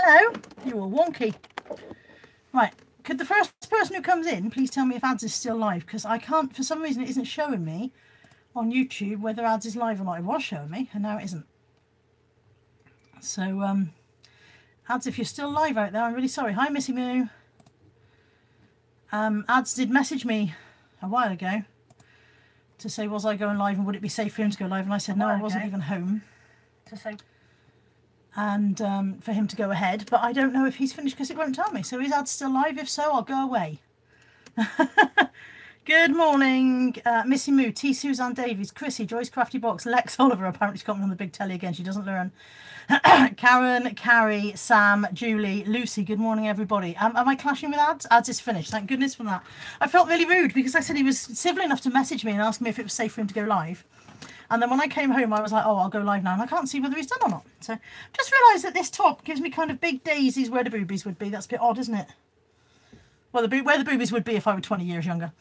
Hello. You're all wonky. Right. Could the first person who comes in please tell me if ads is still live? Because I can't, for some reason, it isn't showing me on YouTube whether ads is live or not. It was showing me, and now it isn't. So, ads, if you're still live out there, I'm really sorry. Hi, Missy Moo. Ads did message me a while ago to say, was I going live and would it be safe for him to go live? And I said, no, I wasn't even home. And for him to go ahead, but I don't know if he's finished because it won't tell me. So is ads still live? If so, I'll go away. Good morning, Missy Moo, T. Suzanne Davies, Chrissy, Joyce Crafty Box, Lex Oliver. Apparently she's got me on the big telly again. She doesn't learn. Karen, Carrie, Sam, Julie, Lucy. Good morning, everybody. Am I clashing with ads? Ads is finished. Thank goodness for that. I felt really rude because I said he was civil enough to message me and ask me if it was safe for him to go live. And then when I came home, I was like, oh, I'll go live now. And I can't see whether he's done or not. So just realised that this top gives me kind of big daisies where the boobies would be. That's a bit odd, isn't it? Well, where the boobies would be if I were 20 years younger.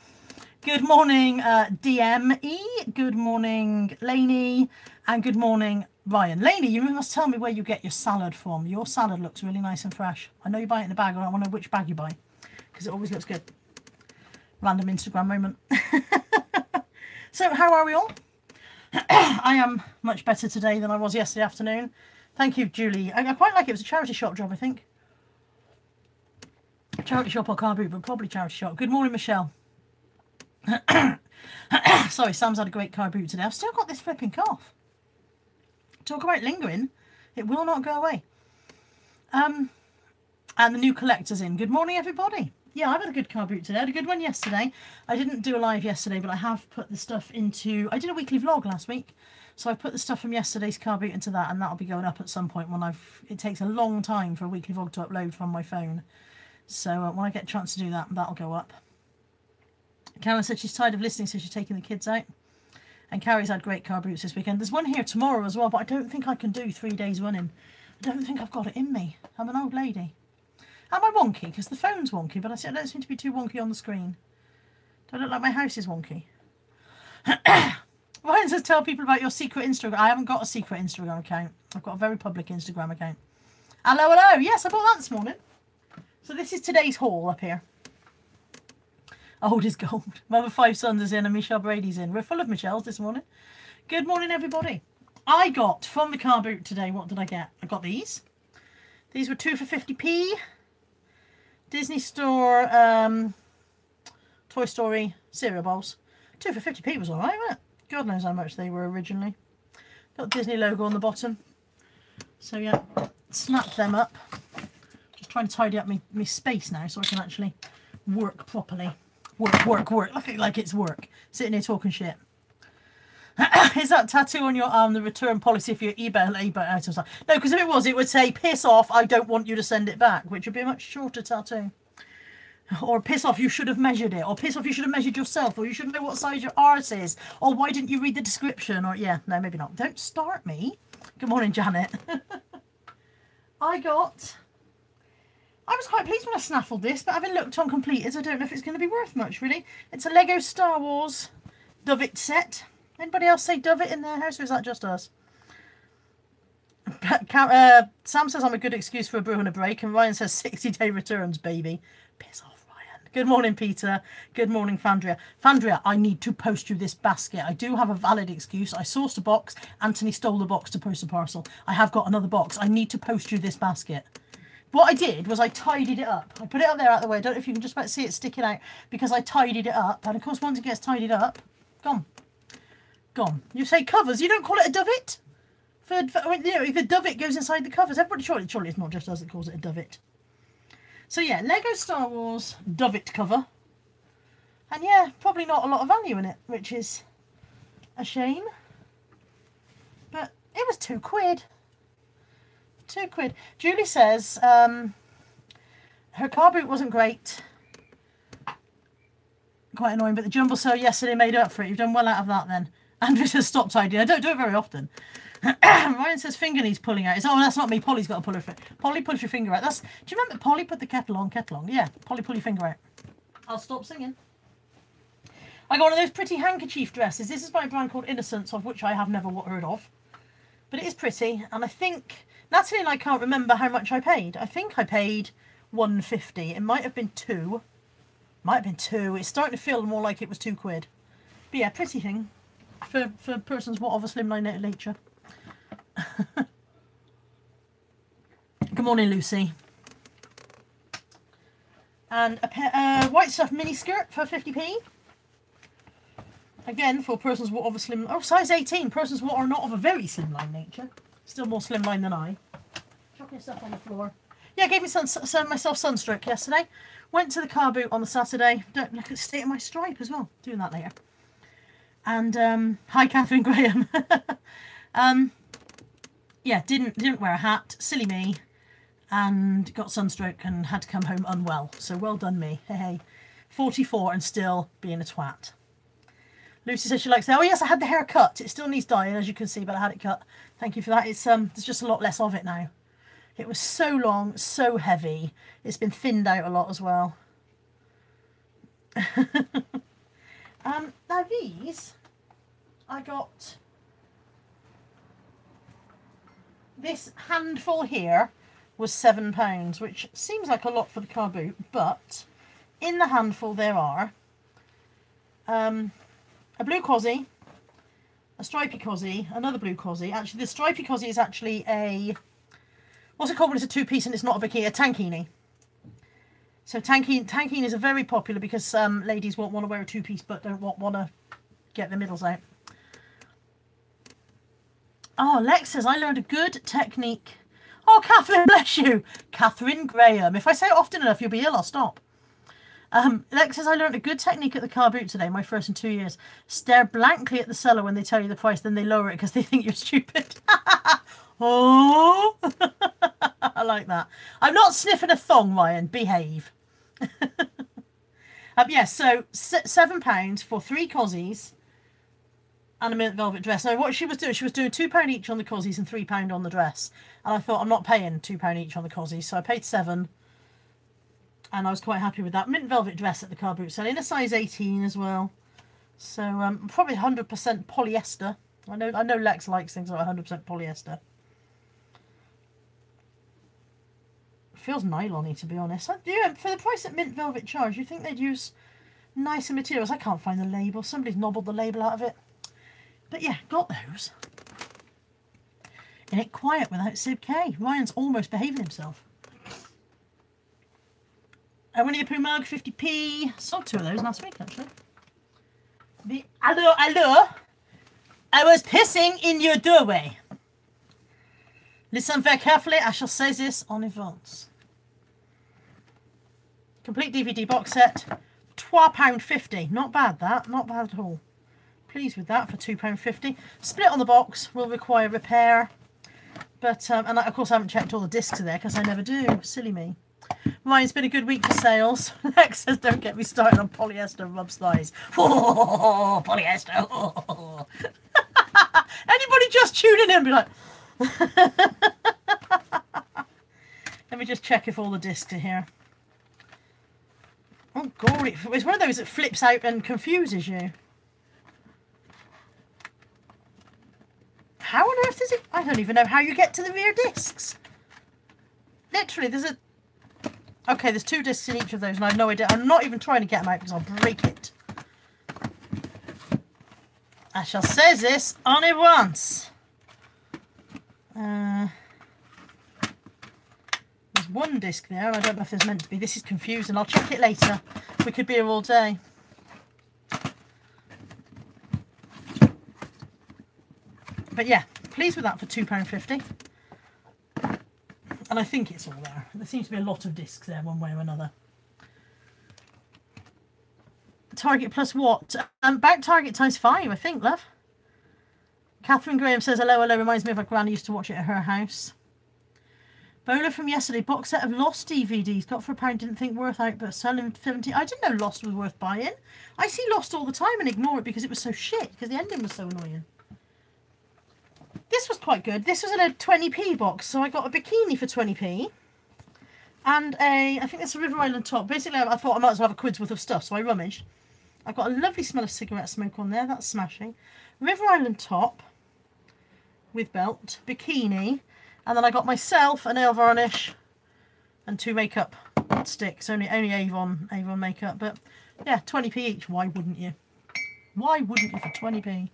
Good morning, DME. Good morning, Lainey. And good morning, Ryan. Lainey, you must tell me where you get your salad from. Your salad looks really nice and fresh. I know you buy it in a bag. I don't want to know which bag you buy because it always looks good. Random Instagram moment. So how are we all? I am much better today than I was yesterday afternoon. Thank you, Julie. I quite like it. It was a charity shop job, I think. Charity shop or car boot, but probably charity shop. Good morning, Michelle. Sorry, Sam's had a great car boot today. I've still got this flipping cough. Talk about lingering. It will not go away. And the new collector's in. Good morning, everybody. Yeah, I've had a good car boot today. I had a good one yesterday. I didn't do a live yesterday, but I have put the stuff into... I did a weekly vlog last week. So I put the stuff from yesterday's car boot into that, and that'll be going up at some point when I've... It takes a long time for a weekly vlog to upload from my phone. So when I get a chance to do that, that'll go up. Karen said she's tired of listening, so she's taking the kids out. And Carrie's had great car boots this weekend. There's one here tomorrow as well, but I don't think I can do 3 days running. I don't think I've got it in me. I'm an old lady. Am I wonky? Because the phone's wonky, but I don't seem to be too wonky on the screen. Do I look like my house is wonky? Ryan says, tell people about your secret Instagram. I haven't got a secret Instagram account. I've got a very public Instagram account. Hello, hello. Yes, I bought that this morning. So this is today's haul up here. Old is gold. Mother Five Sons is in and Michelle Brady's in. We're full of Michelles this morning. Good morning, everybody. I got from the car boot today, what did I get? I got these. These were 2 for 50p. Disney Store Toy Story cereal bowls. 2 for 50p was alright, wasn't it? God knows how much they were originally. Got Disney logo on the bottom. So yeah, snap them up. Just trying to tidy up my space now so I can actually work properly. Work. Looking like it's work. Sitting here talking shit. Is that tattoo on your arm the return policy for your eBay items? No, because if it was, it would say, piss off, I don't want you to send it back, which would be a much shorter tattoo. Or piss off, you should have measured it. Or piss off, you should have measured yourself. Or you should know what size your arse is. Or why didn't you read the description? Or, yeah, no, maybe not. Don't start me. Good morning, Janet. I was quite pleased when I snaffled this, but having looked on completed, I don't know if it's going to be worth much, really. It's a Lego Star Wars Doveit set. Anybody else say Doveit in their house, or is that just us? Sam says I'm a good excuse for a brew and a break, and Ryan says 60-day returns, baby. Piss off, Ryan. Good morning, Peter. Good morning, Fandria. Fandria, I need to post you this basket. I do have a valid excuse. I sourced a box. Anthony stole the box to post a parcel. I have got another box. I need to post you this basket. What I did was I tidied it up. I put it up there out of the way. I don't know if you can just about see it sticking out because I tidied it up. And of course, once it gets tidied up, gone. You say covers. You don't call it a Doveit? You know, if a Doveit goes inside the covers, everybody surely it's not just us that calls it a Doveit. So yeah, Lego Star Wars Doveit cover. And yeah, probably not a lot of value in it, which is a shame. But it was £2. £2. Julie says her car boot wasn't great. Quite annoying, but the jumble sale yesterday made up for it. You've done well out of that then. Andrew says stop tidying. I don't do it very often. Ryan says finger needs pulling out. Oh, that's not me. Polly's got to pull her finger. Polly, push your finger out. Do you remember Polly put the kettle on? Yeah, Polly, pull your finger out. I'll stop singing. I got one of those pretty handkerchief dresses. This is by a brand called Innocence, of which I have never heard of. But it is pretty, and I think Natalie and I can't remember how much I paid. I think I paid £1.50. It might have been £2. Might have been £2. It's starting to feel more like it was £2. But yeah, pretty thing for persons what of a slimline nature. Good morning, Lucy. And a white stuff mini skirt for 50p. Again, for persons what of a slim... Oh, size 18. Persons what are not of a very slimline nature. Still more slimline than I. Chucking stuff on the floor. Yeah, gave me myself sunstroke yesterday. Went to the car boot on the Saturday. Don't look at the state of my stripe as well. Doing that later. And hi, Catherine Graham. Yeah, didn't wear a hat. Silly me. And got sunstroke and had to come home unwell. So well done me. Hey, 44 and still being a twat. Lucy says she likes that. Oh yes, I had the hair cut. It still needs dyeing, as you can see, but I had it cut. Thank you for that. It's there's just a lot less of it now. It was so long, so heavy. It's been thinned out a lot as well. Now these, I got this handful here was £7, which seems like a lot for the car boot, but in the handful there are a blue cosy, a stripy cosy, another blue cosy. Actually, the stripy cosy is actually a, what's it called when it's a two-piece and it's not a bikini? A tankini. So tankinis are very popular because ladies won't want to wear a two-piece but don't want to get their middles out. Oh, Lex says, I learned a good technique. Oh, Catherine, bless you. Catherine Graham. If I say it often enough, you'll be ill, I'll stop. Lex says, I learned a good technique at the car boot today, my first in 2 years. Stare blankly at the seller when they tell you the price, then they lower it because they think you're stupid. Oh, I like that. I'm not sniffing a thong, Ryan. Behave. Yes, so £7 for 3 cozies and a mint velvet dress. Now, what she was doing £2 each on the cozies and £3 on the dress. And I thought, I'm not paying £2 each on the cozies, so I paid £7. And I was quite happy with that. Mint velvet dress at the car boot sale in a size 18 as well. So probably 100% polyester. I know Lex likes things like 100% polyester. Feels nylon-y, to be honest. Yeah, for the price that mint velvet charge, you'd think they'd use nicer materials. I can't find the label. Somebody's nobbled the label out of it. But yeah, got those. In it quiet without Sib K. Ryan's almost behaving himself. A Winnie the Pooh mug, 50p. Sold 2 of those last week, actually. The hello. I was pissing in your doorway. Listen very carefully. I shall say this on advance. Complete DVD box set. £12.50. Not bad, that. Not bad at all. Pleased with that for £2.50. Split on the box will require repair. But, and of course I haven't checked all the discs there because I never do. Silly me. Right, it's been a good week for sales. Lex says, don't get me started on polyester rubs thighs. Oh, polyester. Oh. Anybody just tuning in and be like... Let me just check if all the discs are here. Oh, God. It's one of those that flips out and confuses you. How on earth is it? I don't even know how you get to the rear discs. Literally, there's a... Okay, there's 2 discs in each of those, and I have no idea. I'm not even trying to get them out because I'll break it. I shall say this only once. There's 1 disc there, and I don't know if there's meant to be. This is confusing. I'll check it later. We could be here all day. But yeah, pleased with that for £2.50. And I think it's all there. There seems to be a lot of discs there one way or another. Target plus what? Back Target times 5, I think, love. Catherine Graham says, hello, reminds me of a granny used to watch it at her house. Bola from yesterday, box set of Lost DVDs. Got for £1, didn't think worth out, but selling 17. I didn't know Lost was worth buying. I see Lost all the time and ignore it because it was so shit, because the ending was so annoying. This was quite good. This was in a 20p box, so I got a bikini for 20p. And I think it's a River Island top. Basically, I thought I might as well have a quid's worth of stuff, so I rummaged. I've got a lovely smell of cigarette smoke on there. That's smashing. River Island top with belt, bikini, And then I got myself a nail varnish and 2 makeup sticks. Only Avon makeup, but yeah, 20p each. Why wouldn't you? Why wouldn't you for 20p?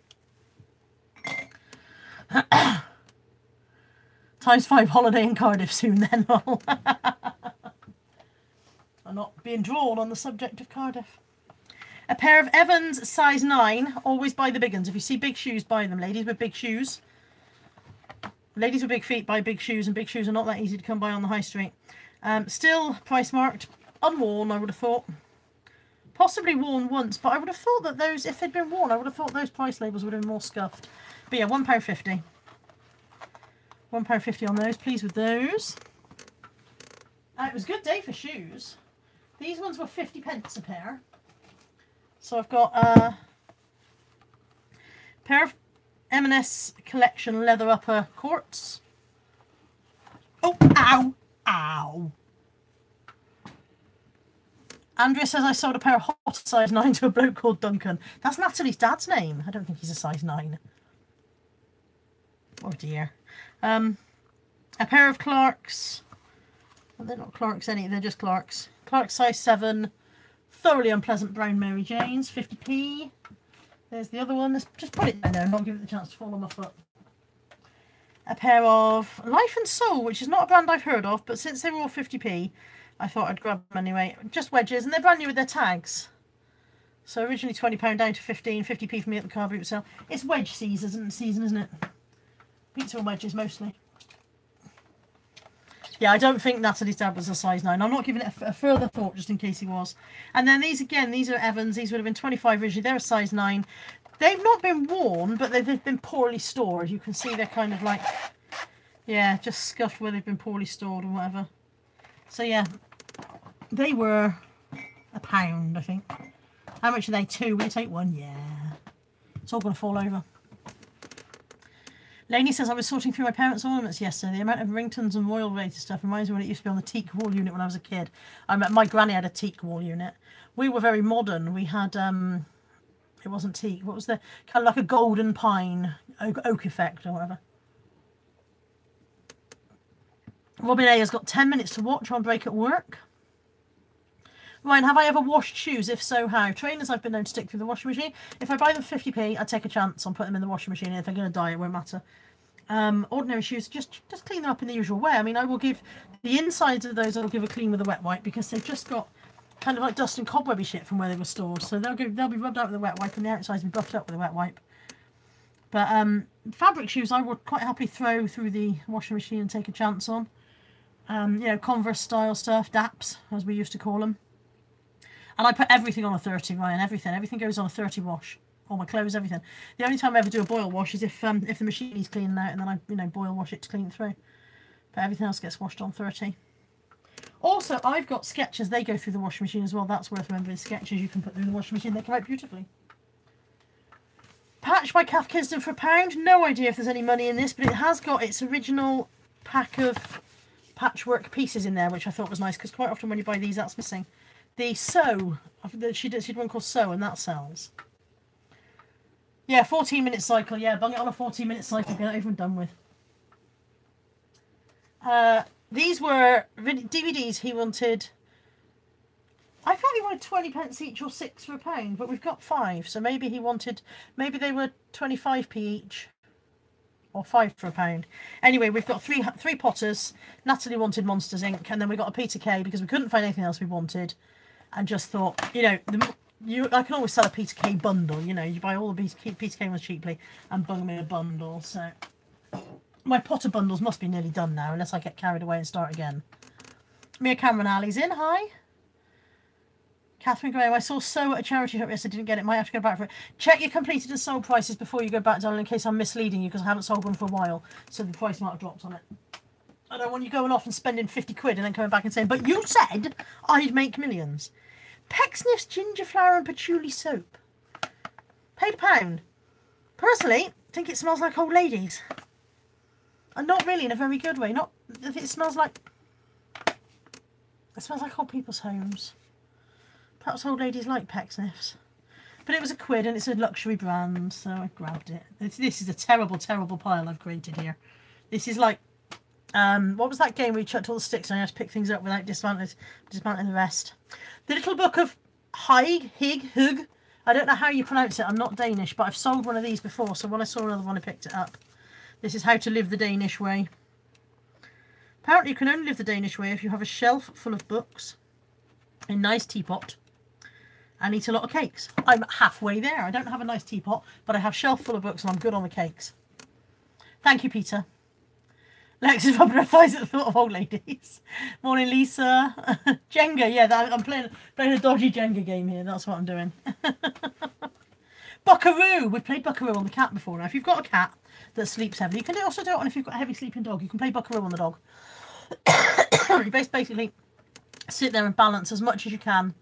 ×5 holiday in Cardiff soon then. I'm not being drawn on the subject of Cardiff. A pair of Evans size 9. Always buy the big ones. If you see big shoes, buy them. Ladies with big shoes. Ladies with big feet buy big shoes, and big shoes are not that easy to come by on the high street. Still price marked. Unworn, I would have thought. Possibly worn once, but I would have thought that those, if they'd been worn, I would have thought those price labels would have been more scuffed. But yeah, £1.50. £1.50 on those. Pleased with those. It was a good day for shoes. These ones were 50p a pair. So I've got a pair of M&S collection leather upper courts. Oh, ow, ow. Andrea says I sold a pair of hot size 9 to a bloke called Duncan. That's Natalie's dad's name. I don't think he's a size 9. Oh dear. A pair of Clarks. Well, they're not Clarks any, they're just Clarks. Clarks size 7. Thoroughly unpleasant brown Mary Janes, 50p. There's the other one. Let's just put it down there and not give it the chance to fall on my foot. A pair of Life and Soul, which is not a brand I've heard of, but since they were all 50p, I thought I'd grab them anyway. Just wedges, and they're brand new with their tags. So originally £20 down to 15, 50p for me at the car boot sale. It's wedge season, isn't it? Pizza and wedges mostly. Yeah, I don't think Natalie's dad was a size 9. I'm not giving it a further thought just in case he was. And then these again, these are Evans. These would have been 25 originally. They're a size 9. They've not been worn, but they've been poorly stored. You can see they're kind of like, yeah, just scuffed where they've been poorly stored or whatever. So yeah, they were £1, I think. How much are they? 2. Will you take 1? Yeah. It's all going to fall over. Lainey says, I was sorting through my parents' ornaments yesterday. The amount of ringtones and royal-related stuff reminds me when it used to be on the teak wall unit when I was a kid. My granny had a teak wall unit. We were very modern. We had, it wasn't teak. What was the, kind of like a golden pine, oak effect or whatever. Robin A has got 10 minutes to watch on break at work. Ryan, have I ever washed shoes? If so, how? Trainers I've been known to stick through the washing machine. If I buy them 50p, I take a chance on putting them in the washing machine. If they're going to die, it won't matter. Ordinary shoes, just clean them up in the usual way. I mean, I will give the insides of those, I'll give a clean with a wet wipe because they've just got kind of like dust and cobwebby shit from where they were stored. So they'll be rubbed out with a wet wipe and the outsides will be buffed up with a wet wipe. But fabric shoes I would quite happily throw through the washing machine and take a chance on. You know, Converse style stuff, DAPs as we used to call them. And I put everything on a 30, Ryan, everything goes on a 30 wash. All my clothes, everything. The only time I ever do a boil wash is if the machine is cleaning out and then I boil wash it to clean it through. But everything else gets washed on 30. Also, I've got Skechers. They go through the washing machine as well. That's worth remembering. Skechers you can put through the washing machine. They come out beautifully. Patch by Kath Kisden for £1. No idea if there's any money in this, but it has got its original pack of patchwork pieces in there, which I thought was nice because quite often when you buy these, that's missing. The Sew, she did one called Sew, and that sells. Yeah, 14-minute cycle. Yeah, bung it on a 14-minute cycle. Get it over and done with. These were DVDs he wanted. I thought he wanted 20p each or 6 for £1, but we've got 5. So maybe he wanted, maybe they were 25p each. Or 5 for £1. Anyway, we've got three Potters. Natalie wanted Monsters Inc. And then we got a Peter Kay because we couldn't find anything else we wanted. And just thought, you know, I can always sell a Peter Kay bundle. You know, you buy all the Peter Kay ones cheaply and bung them in a bundle. So my Potter bundles must be nearly done now unless I get carried away and start again. Mia Cameron Alley's in. Hi. Catherine Graham, I saw Sew at a charity shop yesterday, didn't get it, might have to go back for it. Check your completed and sold prices before you go back, darling, in case I'm misleading you, because I haven't sold one for a while, so the price might have dropped on it. I don't want you going off and spending 50 quid and then coming back and saying, but you said I'd make millions. Pecksniff's ginger flower and patchouli soap. Paid £1. Personally, I think it smells like old ladies. And not really in a very good way. It smells like old people's homes. Perhaps old ladies like Pecksniffs. But it was £1 and it's a luxury brand, so I grabbed it. This is a terrible, terrible pile I've created here. This is like What was that game where you chucked all the sticks and you had to pick things up without dismantling the rest? The Little Book of Hug. I don't know how you pronounce it. I'm not Danish, but I've sold one of these before, so when I saw another one, I picked it up. This is how to live the Danish way. Apparently, you can only live the Danish way if you have a shelf full of books, a nice teapot, and eat a lot of cakes. I'm halfway there. I don't have a nice teapot, but I have a shelf full of books and I'm good on the cakes. Thank you, Peter. Lex is rubbing her thighs at the thought of old ladies. Morning, Lisa. Jenga, yeah, I'm playing a dodgy Jenga game here. That's what I'm doing. Buckaroo. We've played Buckaroo on the cat before. Now, if you've got a cat that sleeps heavily, you can also do it on if you've got a heavy sleeping dog. You can play Buckaroo on the dog. You basically sit there and balance as much as you can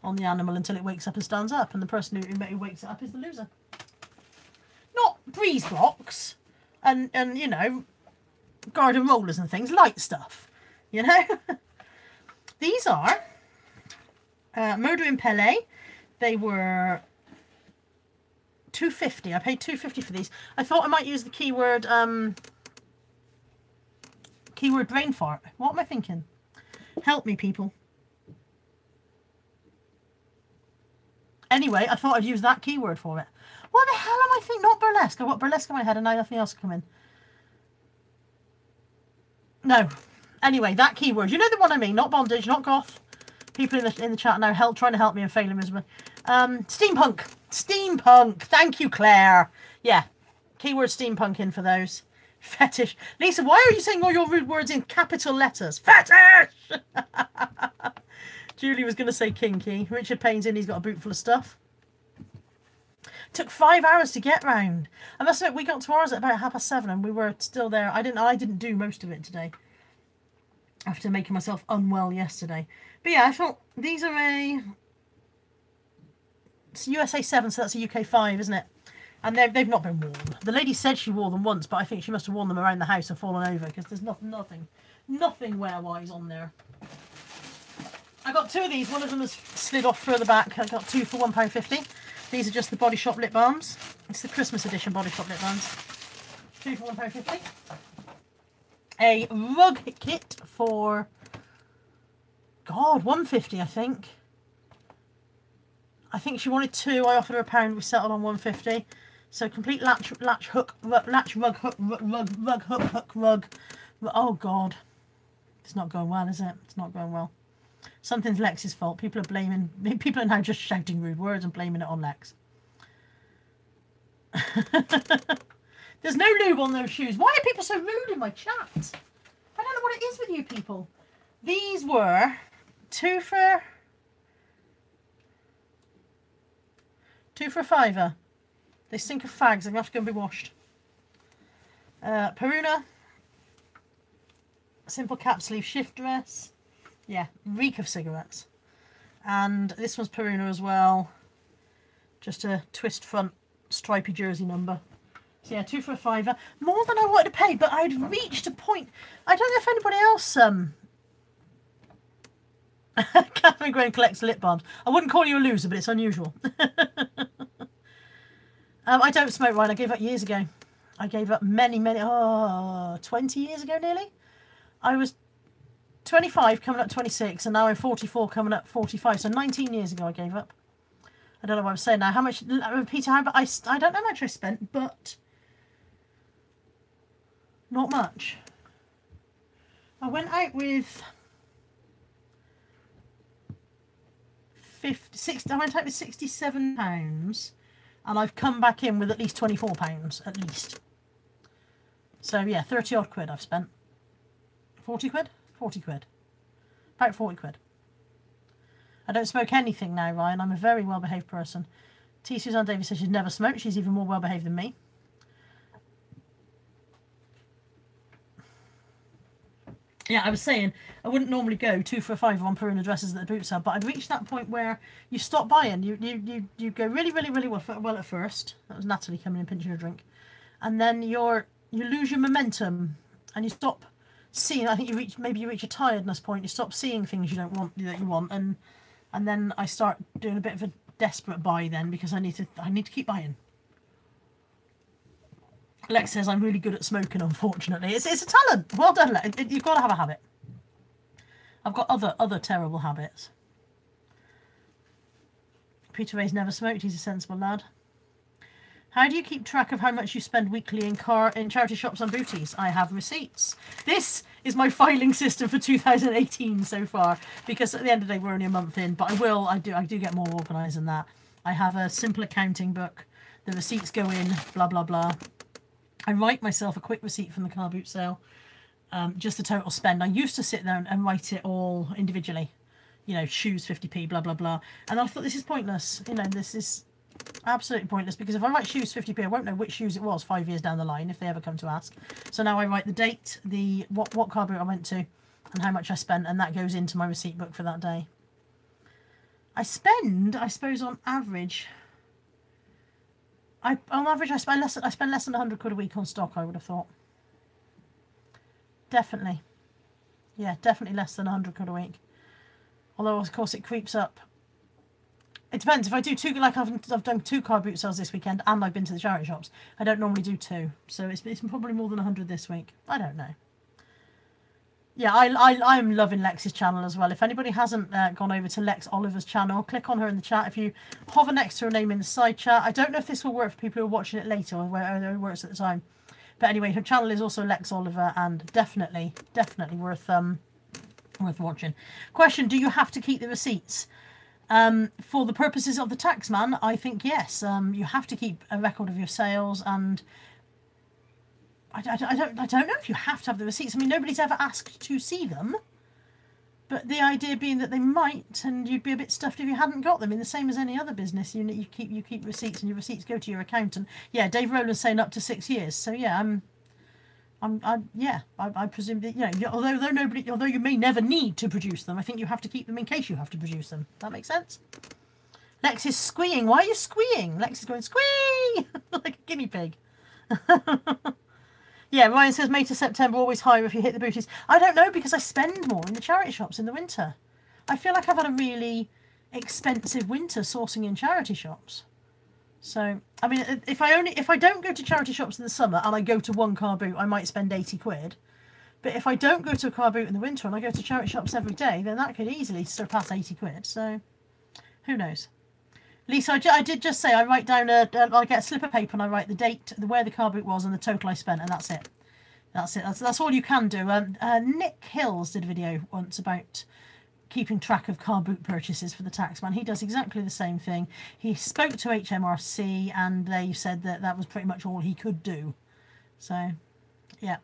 on the animal until it wakes up and stands up, and the person who wakes it up is the loser. Not breeze blocks and you know, garden rollers and things, light stuff, you know. These are Murder in Pele. They were $2.50. I paid $2.50 for these. I thought I might use the keyword brain fart. What am I thinking? Help me, people. Anyway, I thought I'd use that keyword for it. What the hell am I thinking? Not burlesque. I've got burlesque in my head and now nothing else can come in. No. Anyway, that keyword. You know the one I mean. Not bondage, not goth. People in the chat now trying to help me and failing miserably. Steampunk. Steampunk. Thank you, Claire. Yeah. Keyword steampunk in for those. Fetish. Lisa, why are you saying all your rude words in capital letters? Fetish! Julie was going to say kinky. Richard Payne's in. He's got a boot full of stuff. Took 5 hours to get round. I must admit, we got to ours at about 7:30 and we were still there. I didn't do most of it today after making myself unwell yesterday. But yeah, I thought these are it's USA 7, so that's a UK 5, isn't it? And they've not been worn. The lady said she wore them once, but I think she must have worn them around the house and fallen over because there's nothing wear-wise on there. I got 2 of these. One of them has slid off further back. I got 2 for £1.50. These are just the Body Shop lip balms. It's the Christmas edition Body Shop lip balms. 2 for £1.50. A rug kit for £1.50, I think. I think she wanted 2. I offered her £1. We settled on £1.50. So complete latch hook, latch rug hook, rug hook, rug. Oh God, it's not going well, is it? It's not going well. Something's Lex's fault. People are now just shouting rude words and blaming it on Lex. There's no lube on those shoes. Why are people so rude in my chat? I don't know what it is with you people. These were 2 for £5. They stink of fags. They're going to have to go and be washed. Peruna. Simple cap sleeve shift dress. Yeah, reek of cigarettes. And this one's Peruna as well. Just a twist front stripy jersey number. So yeah, 2 for £5. More than I wanted to pay, but I'd reached a point. I don't know if anybody else Catherine Graham collects lip balms. I wouldn't call you a loser, but it's unusual. I don't smoke, Ryan. I gave up years ago. I gave up many, 20 years ago nearly. I was 25 coming up 26 and now I'm 44 coming up 45. So 19 years ago I gave up. I don't know what I'm saying now. How much, Peter, I don't know how much I spent, but not much. I went out with I went out with £67 and I've come back in with at least £24 at least. So yeah, 30 odd quid I've spent. 40 quid? 40 quid. About 40 quid. I don't smoke anything now, Ryan. I'm a very well behaved person. T. Suzanne Davis says she's never smoked. She's even more well behaved than me. Yeah, I was saying, I wouldn't normally go 2 for £5 on Peruna dresses at the boot sale, but I'd reached that point where you stop buying. You go really well at first. That was Natalie coming in pinching a drink. And then you lose your momentum and you stop seeing. I think you reach a tiredness point. You stop seeing things you don't want that you want, and then I start doing a bit of a desperate buy then because I need to keep buying. Lex says, I'm really good at smoking, unfortunately. It's a talent. Well done, Lex. You've got to have a habit. I've got other terrible habits. Peter Ray's never smoked. He's a sensible lad. How do you keep track of how much you spend weekly in charity shops on booties? I have receipts. This is my filing system for 2018 so far, because at the end of the day we're only a month in, but I do get more organised than that. I have a simple accounting book. The receipts go in, blah blah blah. I write myself a quick receipt from the car boot sale, just the total spend. I used to sit there and write it all individually, you know, shoes 50p, blah blah blah, and I thought this is pointless. You know, this is absolutely pointless, because if I write shoes 50p, I won't know which shoes it was 5 years down the line if they ever come to ask. So now I write the date, the what car boot I went to, and how much I spent, and that goes into my receipt book for that day. I spend, I suppose, on average. I spend less than 100 quid a week on stock. I would have thought. Definitely, yeah, definitely less than 100 quid a week. Although of course it creeps up. It depends. If I do two, like I've done 2 car boot sales this weekend, and I've been to the charity shops. I don't normally do 2, so it's probably more than 100 this week. I don't know. Yeah, I am loving Lex's channel as well. If anybody hasn't gone over to Lex Oliver's channel, click on her in the chat. If you hover next to her name in the side chat, I don't know if this will work for people who are watching it later or where it works at the time. But anyway, her channel is also Lex Oliver, and definitely worth watching. Question: do you have to keep the receipts? For the purposes of the tax man, I think yes. You have to keep a record of your sales, and I don't know if you have to have the receipts. I mean, nobody's ever asked to see them, but the idea being that they might, and you'd be a bit stuffed if you hadn't got them. In the same as any other business, you keep receipts, and your receipts go to your accountant. Yeah, Dave Rowland's saying up to 6 years. So yeah, I presume that, you know, although you may never need to produce them, I think you have to keep them in case you have to produce them. That makes sense. Lex is squeeing. Why are you squeeing? Lex is going squee like a guinea pig. Yeah, Ryan says May to September always higher if you hit the booties. I don't know, because I spend more in the charity shops in the winter. I feel like I've had a really expensive winter sourcing in charity shops. So, I mean, if I don't go to charity shops in the summer and I go to one car boot, I might spend 80 quid. But if I don't go to a car boot in the winter and I go to charity shops every day, then that could easily surpass 80 quid. So, who knows? Lisa, I did just say I write down I get a slip of paper and I write the date, where the car boot was, and the total I spent, and that's it. That's it. That's all you can do. Nick Hills did a video once about keeping track of car boot purchases for the taxman. He does exactly the same thing. He spoke to HMRC and they said that that was pretty much all he could do. So, yeah.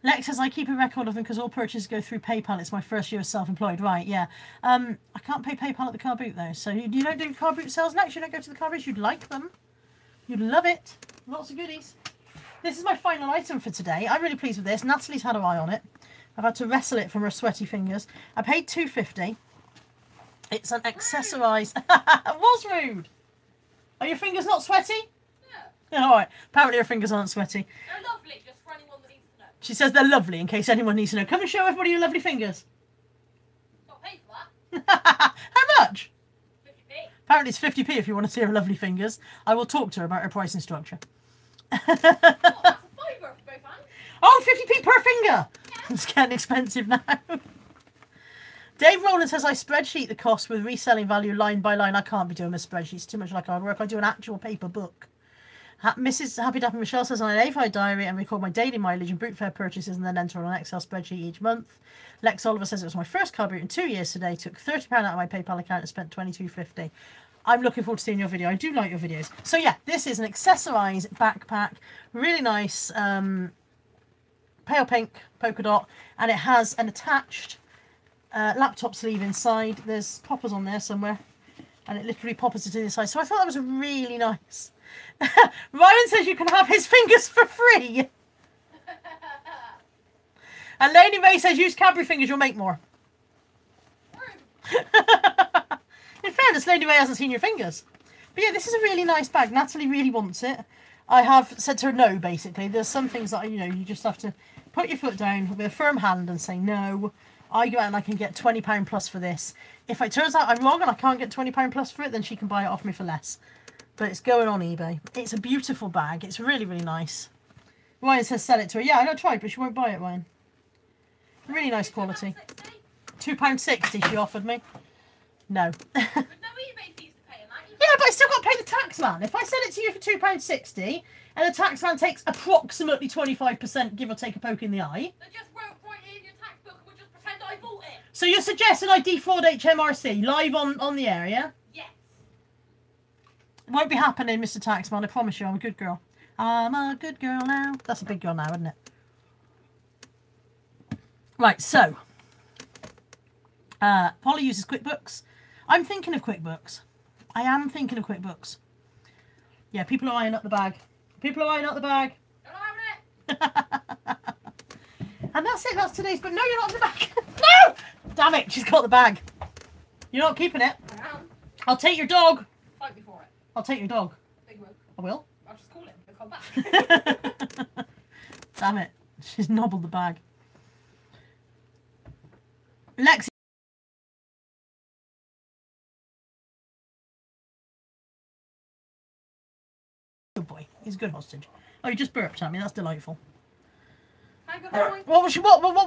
Lex says, I keep a record of them because all purchases go through PayPal. It's my first year as self-employed. Right, yeah. I can't pay PayPal at the car boot, though. So you don't do car boot sales, Lex? You don't go to the car boots? You'd like them. You'd love it. Lots of goodies. This is my final item for today. I'm really pleased with this. Natalie's had her eye on it. I've had to wrestle it from her sweaty fingers. I paid $2.50. It's an accessorised... It was rude. Are your fingers not sweaty? No. All right. Apparently her fingers aren't sweaty. They're lovely, just for anyone that needs to know. She says they're lovely, in case anyone needs to know. Come and show everybody your lovely fingers. Got paid for that. How much? 50p. Apparently it's 50p if you want to see her lovely fingers. I will talk to her about her pricing structure. Oh, that's a fiver for both hands. Oh, 50p per finger! Yeah. It's getting expensive now. Dave Rowland says, I spreadsheet the cost with reselling value line by line. I can't be doing a spreadsheet. It's too much like hard work. I do an actual paper book. Mrs. Happy Dapper Michelle says, on an A5 diary and record my daily mileage and boot fare purchases and then enter on an Excel spreadsheet each month. Lex Oliver says, it was my first car boot in 2 years today. Took £30 out of my PayPal account and spent $22.50. I'm looking forward to seeing your video. I do like your videos. So yeah, this is an accessorised backpack. Really nice, pale pink polka dot. And it has an attached laptop sleeve inside. There's poppers on there somewhere. And it literally poppers it to the side. So I thought that was really nice. Ryan says you can have his fingers for free. And Lady Ray says use Cadbury fingers, you'll make more. In fairness, Lady Ray hasn't seen your fingers. But yeah, this is a really nice bag. Natalie really wants it. I have said to her no, basically. There's some things that, you know, you just have to put your foot down with a firm hand and say no. I go out and I can get £20 plus for this. If it turns out I'm wrong and I can't get £20 plus for it, then she can buy it off me for less. but it's going on eBay. It's a beautiful bag. It's really, really nice. Ryan says sell it to her. Yeah, I tried, but she won't buy it, Ryan. Really nice quality. £2.60 she offered me. No. With no eBay fees to pay, and that. Yeah, but I still got to pay the tax man. If I sell it to you for £2.60 and the tax man takes approximately 25%, give or take a poke in the eye. They just wrote right in your tax book and we'll just pretend I bought it. So you're suggesting I defraud HMRC live on the air, yeah? Yes. It won't be happening, Mr. Taxman. I promise you, I'm a good girl. I'm a good girl now. That's a big girl now, isn't it? Right, so. Polly uses QuickBooks. I'm thinking of QuickBooks. I am thinking of QuickBooks. Yeah, people are eyeing up the bag. People are eyeing up the bag. Don't have it. And that's it. That's today's. But no, you're not in the bag. No! Damn it. She's got the bag. You're not keeping it. I am. I'll take your dog. Fight me for it. I'll take your dog. Big move. I will. I'll just call him. He'll come back. Damn it. She's nobbled the bag. Lexi. Good boy. He's a good hostage. Oh, you just burped at me. That's delightful. Can I go home? What would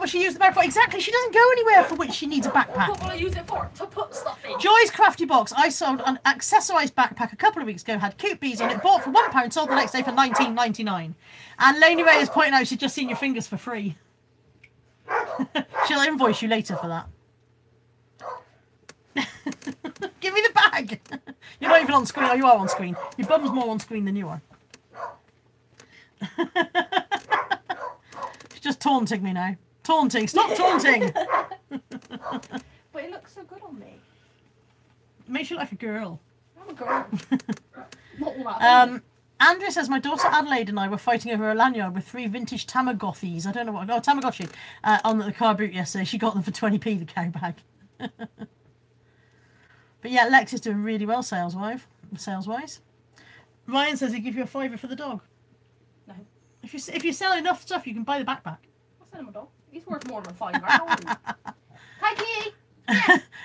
she use the bag for? Exactly. She doesn't go anywhere for which she needs a backpack. What will I use it for? To put stuff in. Joy's Crafty Box. I sold an accessorised backpack a couple of weeks ago. Had cute bees on it. Bought for £1. Sold the next day for £19.99. And Lainey Ray is pointing out she's just seen your fingers for free. She'll invoice you later for that. Give me the bag. You're not even on screen. Oh, you are on screen. Your bum's more on screen than you are. She's just taunting me now. Taunting. Stop taunting. But it looks so good on me. It makes you look like a girl. I'm a girl. Not all that. Andrea says, my daughter Adelaide and I were fighting over a lanyard with 3 vintage Tamagotchis. I don't know what. Oh, Tamagotchi. On the car boot yesterday. She got them for 20p, the cow bag. But yeah, Lex is doing really well sales-wise. Ryan says he'll give you a £5 for the dog. No. If you sell enough stuff, you can buy the backpack. I'll send him a dog. He's worth more than £5. Hi,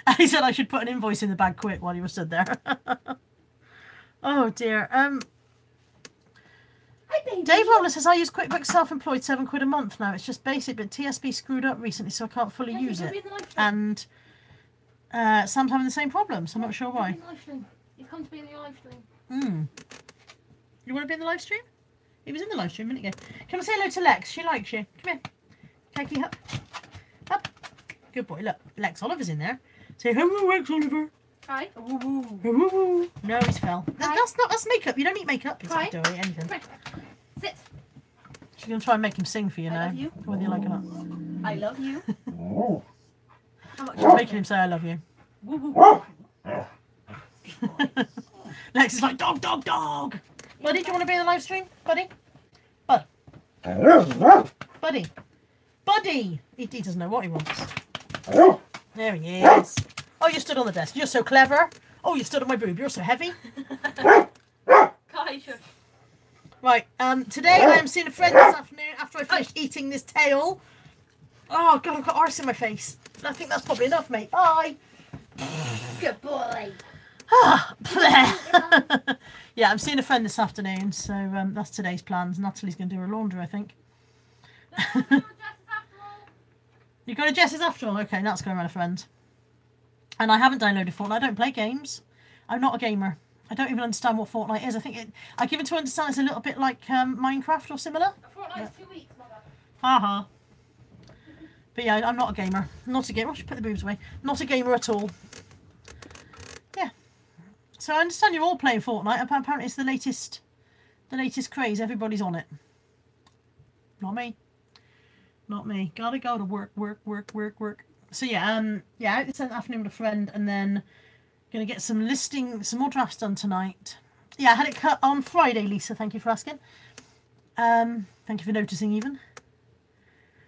And he said I should put an invoice in the bag quick while you were stood there. Oh dear. Hi, baby. Dave Roller says I use QuickBooks self-employed £7 a month now. It's just basic, but TSB screwed up recently, so I can't fully use it. And Sam's having the same problem, so I'm not sure why. He's come to be in the live stream. You want to be in the live stream? He was in the live stream a minute ago. Come and say hello to Lex. She likes you. Come here. Kiki, up. Up. Good boy. Look, Lex Oliver's in there. Say hello, Lex Oliver. Hi. No, he's fell. That's makeup. You don't need makeup. It's not doing anything. Come here. Sit. She's going to try and make him sing for you now. I love you. Whether you like it or not. I love you. She's making him say I love you. Lex is like, dog, dog, dog. Buddy, do you want to be in the live stream? Buddy? Bud. Buddy. Buddy. He doesn't know what he wants. There he is. Oh, you stood on the desk. You're so clever. Oh, you stood on my boob. You're so heavy. Right. Today I am seeing a friend this afternoon after I finished eating this tail. Oh, God, I've got arse in my face. I think that's probably enough, mate. Bye. Good boy. Yeah, I'm seeing a friend this afternoon, so that's today's plans. Natalie's going to do her laundry, I think. You're going to Jess's after all? Okay, Nat's going around a friend. And I haven't downloaded Fortnite. I don't play games. I'm not a gamer. I don't even understand what Fortnite is. I think I give it to understand it's a little bit like Minecraft or similar. Fortnite's 2 weeks, mother. Haha. But yeah, I'm not a gamer. Not a gamer. I should put the boobs away. Not a gamer at all. Yeah. So I understand you're all playing Fortnite. Apparently it's the latest craze. Everybody's on it. Not me. Not me. Gotta go to work. So yeah, out this afternoon with a friend, and then gonna get some more drafts done tonight. Yeah, I had it cut on Friday, Lisa. Thank you for asking. Thank you for noticing even.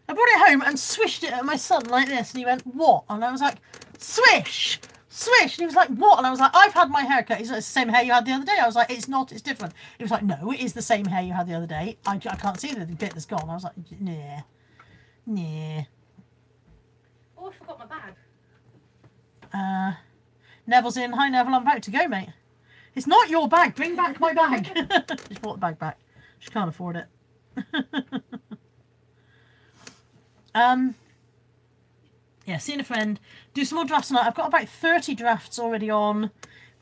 I brought it home and swished it at my son like this, and he went, "What?" And I was like, "Swish! Swish!" And he was like, "What?" And I was like, "I've had my hair cut." He's like, "It's the same hair you had the other day." I was like, "It's not, it's different." He was like, "No, it is the same hair you had the other day. I can't see the bit that's gone." I was like, "Nah. Nah." Oh, I forgot my bag. Neville's in. Hi, Neville. I'm about to go, mate. It's not your bag. Bring back my bag. She's brought the bag back. She can't afford it. Yeah, seeing a friend. Do some more drafts tonight. I've got about 30 drafts already on,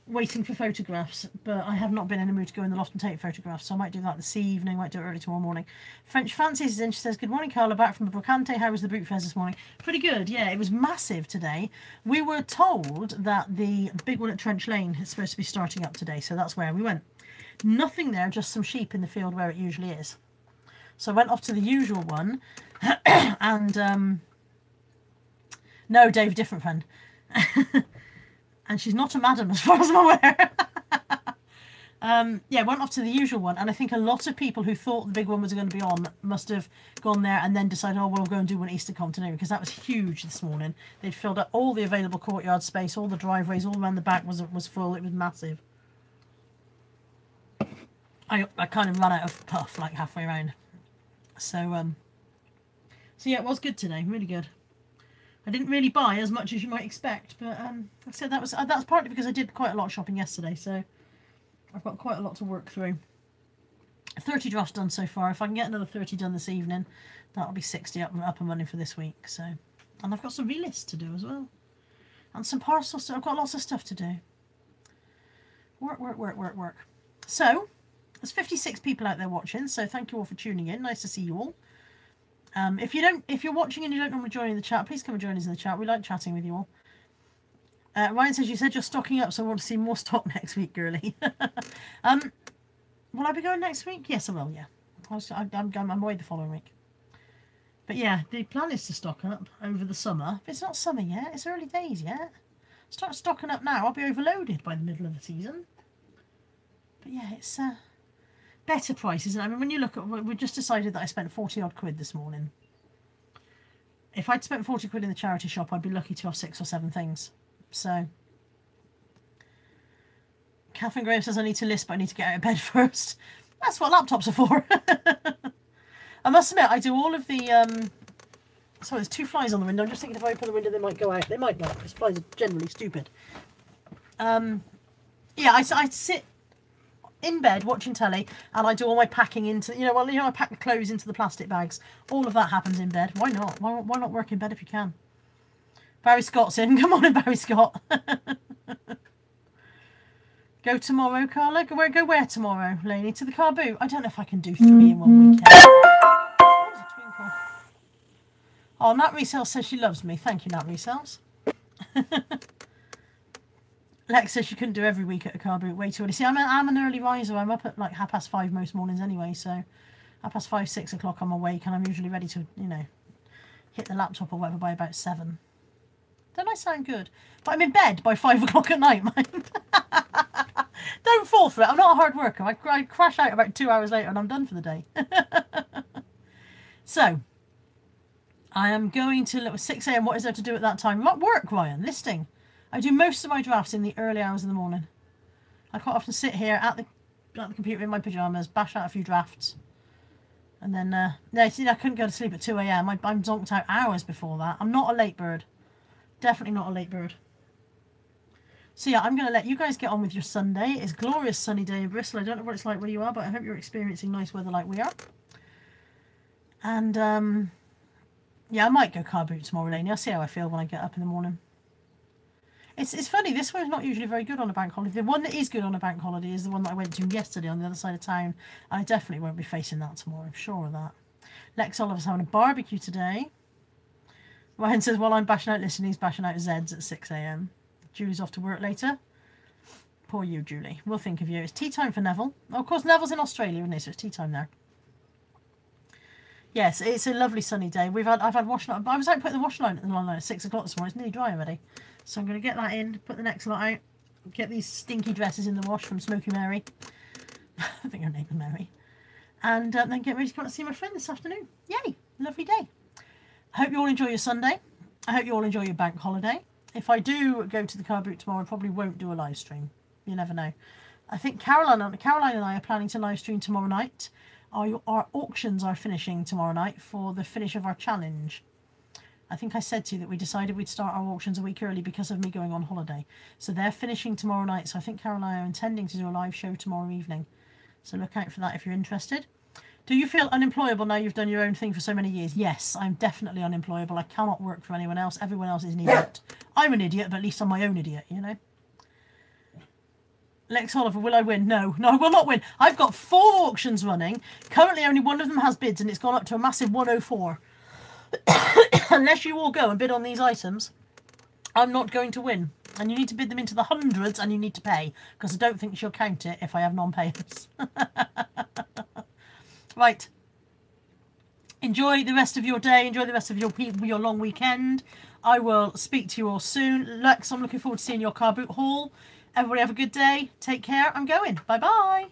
waiting for photographs, but I have not been in the mood to go in the loft and take photographs, so I might do that this evening, might do it early tomorrow morning. French Fancies is in. She says, good morning, Carla, back from the Brocante. How was the boot fairs this morning? Pretty good, yeah. It was massive today. We were told that the big one at Trench Lane is supposed to be starting up today, so that's where we went. Nothing there, just some sheep in the field where it usually is. So I went off to the usual one, and no, Dave, different friend. And she's not a madam as far as I'm aware. Yeah, went off to the usual one, and I think a lot of people who thought the big one was going to be on must have gone there and then decided, oh, well, we'll go and do one Easter continuity, because that was huge this morning. They'd filled up all the available courtyard space, all the driveways, all around the back was full. It was massive. I kind of ran out of puff like halfway around. So yeah, it was good today, really good. I didn't really buy as much as you might expect, but like I said, that's partly because I did quite a lot of shopping yesterday, so I've got quite a lot to work through. 30 drafts done so far. If I can get another 30 done this evening, that'll be 60 up and running for this week. So, and I've got some relists to do as well, and some parcels. So I've got lots of stuff to do. Work. So there's 56 people out there watching. So thank you all for tuning in. Nice to see you all. If you're watching and you don't normally join in the chat, please come and join us in the chat. We like chatting with you all. Ryan says, you said you're stocking up, so I want to see more stock next week, girly. Will I be going next week? Yes, I will, yeah. I'm away the following week. But yeah, the plan is to stock up over the summer. But it's not summer yet. It's early days yet. Start stocking up now. I'll be overloaded by the middle of the season. But yeah, it's better prices. And I mean, when you look at, we just decided that I spent 40 odd quid this morning. If I'd spent 40 quid in the charity shop, I'd be lucky to have 6 or 7 things. So, Catherine Graham says I need to list, but I need to get out of bed first. That's what laptops are for. I must admit, I do all of the... Sorry, there's 2 flies on the window. I'm just thinking if I open the window, they might go out. They might not, because flies are generally stupid. Yeah, I sit in bed watching telly, and I do all my packing into... I pack the clothes into the plastic bags. All of that happens in bed. Why not? Why not work in bed if you can? Barry Scott's in. Come on in, Barry Scott. Go tomorrow, Carla? Go where tomorrow, Lainey? To the car boot? I don't know if I can do 3 in one weekend. That was a twinkle. Oh, Nat Resale says she loves me. Thank you, Nat Resales. Lex says she couldn't do every week at a car boot. Way too early. See, I'm an early riser. I'm up at like 5:30 most mornings anyway. So 5:30, 6 o'clock I'm awake, and I'm usually ready to, hit the laptop or whatever by about 7. Don't I sound good? But I'm in bed by 5 o'clock at night, mind. Don't fall for it. I'm not a hard worker. I crash out about 2 hours later and I'm done for the day. So, I am going to 6 a.m. What is there to do at that time? What work, Ryan? Listing. I do most of my drafts in the early hours of the morning. I quite often sit here at the computer in my pyjamas, bash out a few drafts. And then, I couldn't go to sleep at 2 a.m. I'm zonked out hours before that. I'm not a late bird. Definitely not a late bird. So yeah, I'm going to let you guys get on with your Sunday. It's a glorious sunny day in Bristol. I don't know what it's like where you are, but I hope you're experiencing nice weather like we are. And yeah, I might go car boot tomorrow, Lainey. I'll see how I feel when I get up in the morning. It's funny, this one's not usually very good on a bank holiday. The one that is good on a bank holiday is the one that I went to yesterday on the other side of town. And I definitely won't be facing that tomorrow, I'm sure of that. Lex Oliver's having a barbecue today. Ryan says, while I'm bashing out listening, he's bashing out Zeds at 6 a.m. Julie's off to work later. Poor you, Julie. We'll think of you. It's tea time for Neville. Oh, of course, Neville's in Australia, isn't he? So it's tea time there. Yes, it's a lovely sunny day. I've had wash line. I was out putting the wash line at 6 o'clock this morning. It's nearly dry already. So I'm going to get that in, put the next lot out, get these stinky dresses in the wash from Smoky Mary. I think her name is Mary. And then get ready to come and see my friend this afternoon. Yay! Lovely day. I hope you all enjoy your Sunday. I hope you all enjoy your bank holiday. If I do go to the car boot tomorrow, I probably won't do a live stream. You never know. I think Caroline and I are planning to live stream tomorrow night. Our auctions are finishing tomorrow night for the finish of our challenge. I think I said to you that we decided we'd start our auctions a week early because of me going on holiday. So they're finishing tomorrow night. So I think Carol and I are intending to do a live show tomorrow evening. So look out for that if you're interested. Do you feel unemployable now you've done your own thing for so many years? Yes, I'm definitely unemployable. I cannot work for anyone else. Everyone else is an idiot. I'm an idiot, but at least I'm my own idiot, you know? Lex Oliver, will I win? No, I will not win. I've got 4 auctions running. Currently, only one of them has bids, and it's gone up to a massive 104. Unless you all go and bid on these items, I'm not going to win. And you need to bid them into the hundreds, and you need to pay, because I don't think she'll count it if I have non-payers. Right. Enjoy the rest of your day. Enjoy the rest of your long weekend. I will speak to you all soon. Lex, I'm looking forward to seeing your car boot haul. Everybody have a good day. Take care. I'm going. Bye-bye.